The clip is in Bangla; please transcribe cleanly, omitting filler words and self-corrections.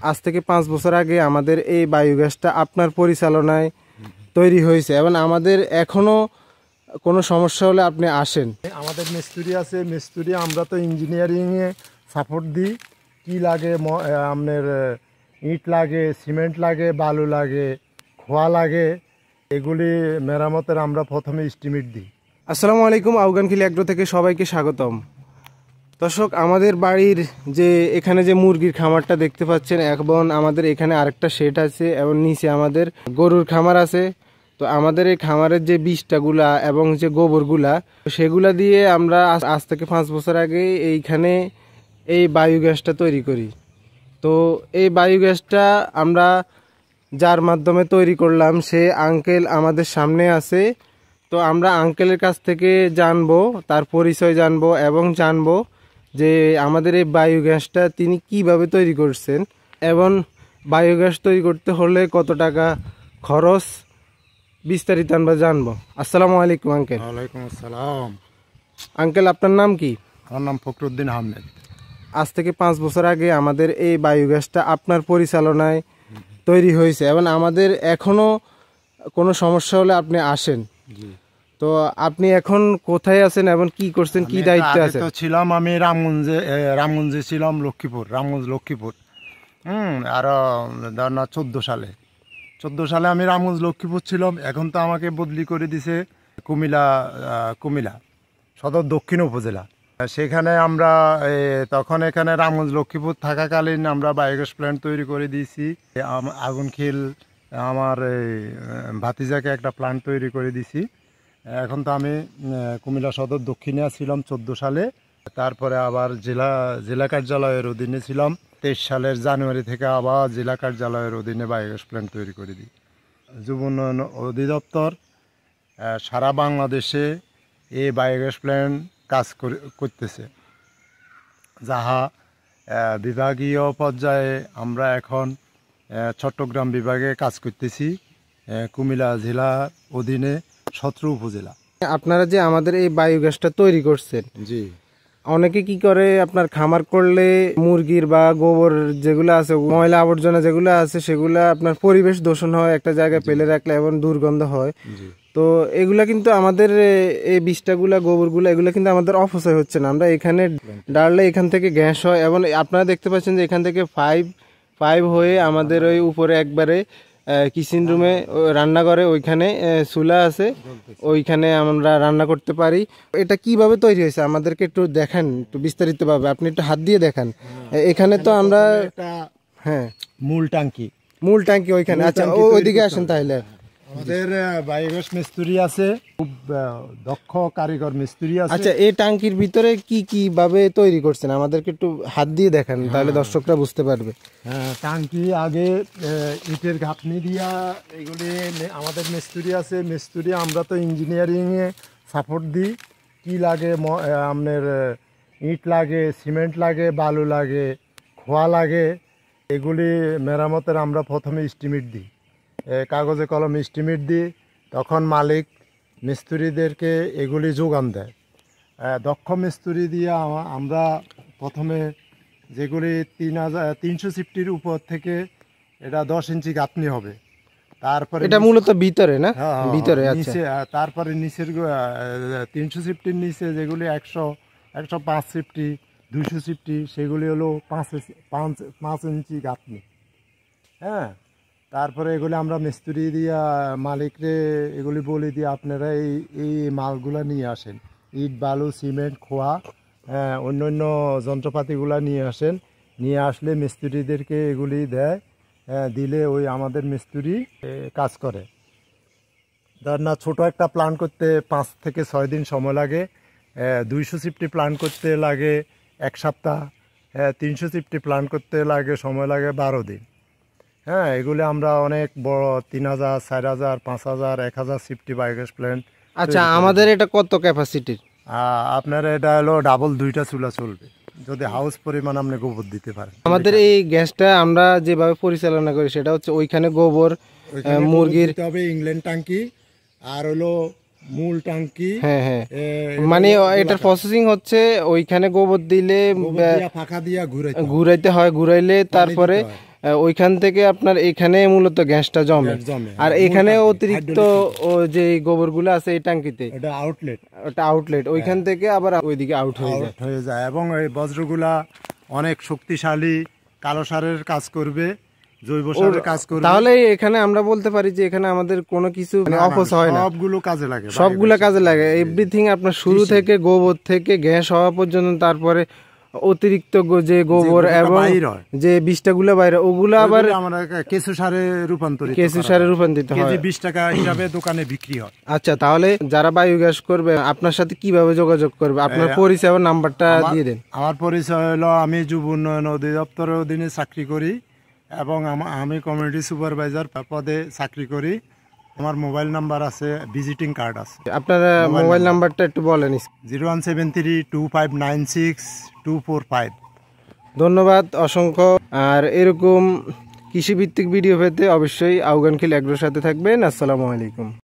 আজ থেকে 5 বছর আগে আমাদের এই বায়োগ্যাসটা আপনার পরিচালনায় তৈরি হয়েছে এবং আমাদের এখনো কোনো সমস্যা হলে আপনি আসেন। আমাদের মিস্ত্রি আছে, মিস্ত্রি আমরা তো ইঞ্জিনিয়ারিংয়ে সাপোর্ট দিই। কি লাগে আপনার ইট লাগে, সিমেন্ট লাগে, বালু লাগে, খোয়া লাগে, এগুলি মেরামতের আমরা প্রথমে এস্টিমেট দিই। আসসালামু আলাইকুম, আউগানখিল এগ্রো থেকে সবাইকে স্বাগতম। দর্শক, আমাদের বাড়ির যে এখানে যে মুরগির খামারটা দেখতে পাচ্ছেন, এবং আমাদের এখানে আরেকটা শেড আছে এবং নিচে আমাদের গরুর খামার আছে। তো আমাদের এই খামারের যে বীজটাগুলা এবং যে গোবরগুলা, সেগুলা দিয়ে আমরা আজ থেকে 5 বছর আগে এইখানে এই বায়োগ্যাসটা তৈরি করি। তো এই বায়োগ্যাসটা আমরা যার মাধ্যমে তৈরি করলাম, সে আঙ্কেল আমাদের সামনে আছে। তো আমরা আঙ্কেলের কাছ থেকে জানবো, তার পরিচয় জানবো এবং জানবো যে আমাদের এই বায়োগ্যাসটা তিনি কিভাবে তৈরি করছেন এবং বায়োগ্যাস তৈরি করতে হলে কত টাকা খরচ, বিস্তারিত আমরা জানবো। আসসালামু আলাইকুম আঙ্কেল। ওয়ালাইকুম আসসালাম। আঙ্কেল, আপনার নাম কি? আমার নাম ফখরুদ্দিন আহমেদ। আজ থেকে 5 বছর আগে আমাদের এই বায়োগ্যাসটা আপনার পরিচালনায় তৈরি হয়েছে এবং আমাদের এখনো কোনো সমস্যা হলে আপনি আসেন। তো আপনি এখন কোথায় আছেন এবং কি করছেন, কি দায়িত্বে আছেন? ছিলাম আমি রামগঞ্জে ছিলাম, রামগঞ্জ লক্ষ্মীপুর। আর ধর না 14 সালে আমি রামগঞ্জ লক্ষ্মীপুর ছিলাম। এখন তো আমাকে বদলি করে দিছে কুমিল্লা সদর দক্ষিণ উপজেলা। সেখানে আমরা তখন এখানে রামগঞ্জ লক্ষ্মীপুর থাকাকালীন আমরা বায়োগ্যাস প্ল্যান্ট তৈরি করে দিয়েছি। আগুনখিল আমার ভাতিজাকে একটা প্ল্যান্ট তৈরি করে দিয়েছি। এখন তো আমি কুমিল্লা সদর দক্ষিণে ছিলাম 14 সালে। তারপরে আবার জেলা কার্যালয়ের অধীনে ছিলাম। 23 সালের জানুয়ারি থেকে আবার জেলা কার্যালয়ের অধীনে বায়োগ্যাস প্ল্যান্ট তৈরি করে দিই। যুব উন্নয়ন অধিদপ্তর সারা বাংলাদেশে এই বায়োগ্যাস প্ল্যান্ট কাজ করতেছে। যাহা বিভাগীয় পর্যায়ে আমরা এখন চট্টগ্রাম বিভাগে কাজ করতেছি, কুমিল্লা জেলার অধীনে 17 উপজেলা। আপনারা যে আমাদের এই বায়োগ্যাসটা তৈরি করছেন, জি, অনেকে কি করে, আপনার খামার করলে মুরগির বা গোবর যেগুলো আছে, ময়লা আবর্জনা যেগুলো আছে, সেগুলো আপনার পরিবেশ দূষণ হয়, একটা জায়গায় ফেলে রাখলে এবং দুর্গন্ধ হয়। তো এগুলা কিন্তু আমাদের এই বীজটাগুলা, গোবরগুলা, এগুলা কিন্তু আমাদের অপচয় হচ্ছে না। আমরা এখানে ডাললে এখান থেকে গ্যাস হয় এবং আপনারা দেখতে পাচ্ছেন যে এখান থেকে ফাইভ হয়ে আমাদের ওই উপরে একবারে কিচেন রুমে, রান্নাঘরে ওইখানে চুলা আছে, ওইখানে আমরা রান্না করতে পারি। এটা কিভাবে তৈরি হয়েছে আমাদেরকে একটু দেখান, একটু বিস্তারিতভাবে আপনি একটু হাত দিয়ে দেখান। এখানে তো আমরা মূল ট্যাঙ্কি ওইখানে। আচ্ছা, ওইদিকে আসেন তাহলে। আমাদের বায়োগ্যাস মিস্ত্রি আছে, খুব দক্ষ কারিগর মিস্ত্রি আছে। আচ্ছা, এই ট্যাঙ্কির ভিতরে কি ভাবে তৈরি করছেন আমাদেরকে একটু হাত দিয়ে দেখান, তাহলে দর্শকরা বুঝতে পারবে। ট্যাঙ্কি আগে ইটের গাঁথনি দিয়া এগুলি আমাদের মিস্ত্রি আছে। মিস্ত্রি আমরা তো ইঞ্জিনিয়ারিংয়ে সাপোর্ট দিই। কি লাগে আপনার ইট লাগে, সিমেন্ট লাগে, বালু লাগে, খোয়া লাগে, এগুলি মেরামতের আমরা প্রথমে এস্টিমেট দিই, কাগজে কলম এস্টিমেট দিই। তখন মালিক মিস্ত্রিদেরকে এগুলি যোগান দেয়। দক্ষ মিস্ত্রি দিয়ে আমরা প্রথমে যেগুলি 350 উপর থেকে এটা 10 ইঞ্চি গাঁথনি হবে। তারপরে এটা মূলত ভিতরে না, ভিতরে নিচে, তারপরে নিচের 350 নিচে যেগুলি 105 250, সেগুলি হলো 5 ইঞ্চি গাঁথনি। তারপরে এগুলি আমরা মিস্ত্রি দিয়া মালিকরে এগুলি বলে দিয়ে আপনারা এই মালগুলা নিয়ে আসেন, ইট, বালু, সিমেন্ট, খোয়া, অন্য যন্ত্রপাতিগুলা নিয়ে আসেন। নিয়ে আসলে মিস্ত্রিদেরকে এগুলি দেয়, দিলে ওই আমাদের মিস্ত্রি কাজ করে। ধর না, ছোটো একটা প্ল্যান করতে 5 থেকে 6 দিন সময় লাগে। 250 প্ল্যান করতে লাগে 1 সপ্তাহ। 350 প্ল্যান করতে সময় লাগে 12 দিন। এগুলি আমরা অনেক বড় 3000, 4000, 5000, 1000 সিফটি বায়োগ্যাস প্ল্যান্ট। আচ্ছা, আমাদের এটা কত ক্যাপাসিটির? আপনার এটা হলো ডাবল 2টা চুলা চলবে, যদি হাউস পরিমাণ আপনি গোবর দিতে পারেন। আমাদের এই গ্যাসটা আমরা যেভাবে পরিচালনা করি সেটা হচ্ছে ওইখানে গোবর, মুরগির তবে ইংল্যান্ড ট্যাঙ্কি আর হলো মূল ট্যাঙ্কি। মানে এটার প্রসেসিং হচ্ছে ওইখানে গোবর দিলে ফাঁকা দিয়া ঘুরাইতে হয়, ঘুরাইলে তারপরে ওইখান থেকে আপনার এখানে মূলত গ্যাসটা জমে। জমে। আর এখানে অতিরিক্ত ও যে গোবরগুলো আছে এই ট্যাঙ্কিতে, এটা আউটলেট, ওটা আউটলেট, ওইখান থেকে আবার ওইদিকে আউট হয়ে যায়। আউট হয়ে যায়। এবং এই বজ্রগুলা অনেক শক্তিশালী, কালো সারের কাজ করবে, জৈব সারের কাজ করবে। তাহলে এখানে আমরা বলতে পারি যে এখানে আমাদের কোনো কিছু অপচয় হয় না, সবগুলো কাজে লাগে, সবগুলা কাজে লাগে। এভরিথিং আপনার শুরু থেকে গোবর থেকে গ্যাস হওয়া পর্যন্ত, তারপরে অতিরিক্ত যে গোবর এবং যে বিষটাগুলো বাইরে ওগুলো আবার আমরা কেঁচু সারে রূপান্তরিত, কেঁচু সারে রূপান্তরিত হয়, কেজি 20 টাকা হিসাবে দোকানে বিক্রি হয়। আচ্ছা, তাহলে যারা বায়োগ্যাস করবে আপনার সাথে কিভাবে যোগাযোগ করবে? আপনার পরিচয় এবং নাম্বারটা দিয়ে দেন। আমার পরিচয় হলো, আমি যুব উন্নয়ন অধিদপ্তরের অধীনে চাকরি করি এবং আমি কমিউনিটি সুপারভাইজার পদে চাকরি করি। আমার মোবাইল নাম্বার আছে, ভিজিটিং কার্ড আছে। আপনার মোবাইল নাম্বারটা একটু বলেন। 0173259625। ধন্যবাদ অসংখ্য। আর এরকম কৃষিভিত্তিক ভিডিও পেতে অবশ্যই আউগানখিল এগ্রোর সাথে থাকবেন। আসসালামু আলাইকুম।